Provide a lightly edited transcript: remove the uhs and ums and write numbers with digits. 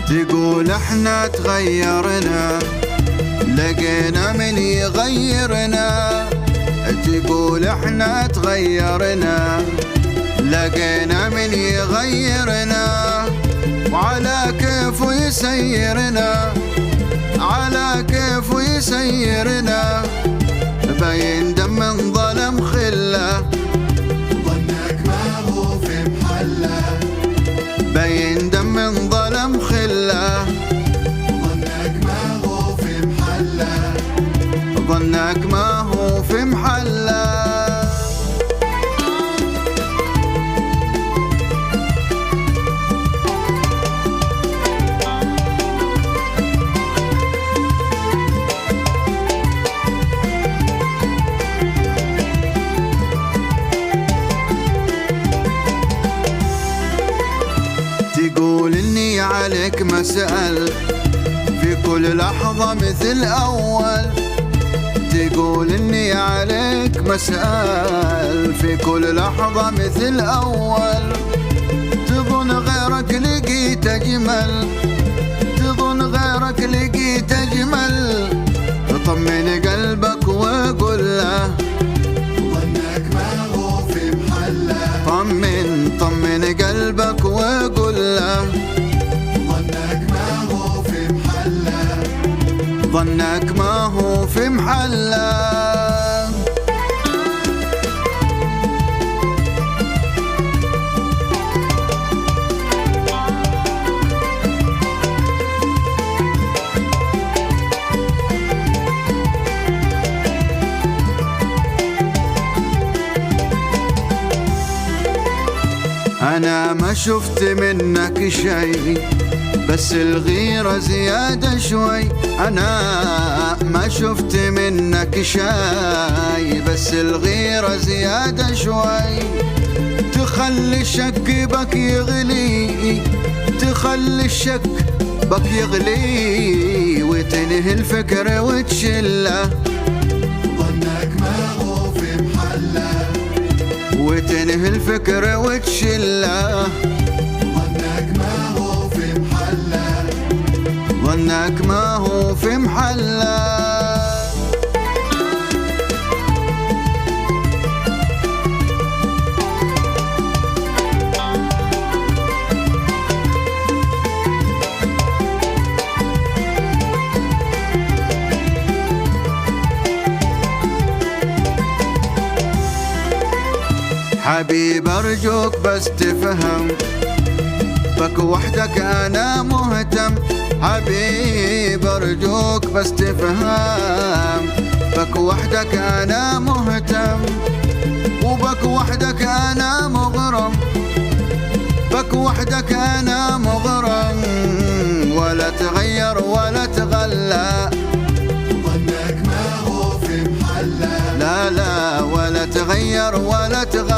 تقول احنا تغيرنا، لقينا من يغيرنا. تقول احنا تغيرنا، لقينا من يغيرنا. وعلى كيف يسيرنا، على كيف يسيرنا. باين دم من ظلم خله، ظنك ما هو في محله. باين دم من ظلم خله، ظنك ما هو في محله. ظنك ما هو في محله. تقول اني عليك مسأل في كل لحظة مثل اول. تقول اني عليك مسأل في كل لحظة مثل اول. تظن غيرك لقيت اجمل، تظن غيرك لقيت اجمل. طمن قلبك وقل له، ظنك ما هو في محله. طمن قلبك وقل له. ظنك ما هو في محله. ظنك ما هو في محله. أنا ما شفت منك شي، بس الغيرة زيادة شوي. أنا ما شفت منك شي، بس الغيرة زيادة شوي. تخلي الشك بك يغلي، تخلي الشك بك يغلي. وتنهي الفكر وتشله، ظنك ما هو في محله. وتنهي الفكر وتشله. ظنك ما هو في محله. ظنك ما هو في محله. حبيب أرجوك بس تفهم، بك وحدك أنا مهتم. حبيب أرجوك بس تفهم، بك وحدك أنا مهتم. وبك وحدك أنا مغرم، بك وحدك أنا مغرم. ولا تغير ولا تغلى، ظنك ما هو في محله. لا لا ولا تغير ولا تغلى.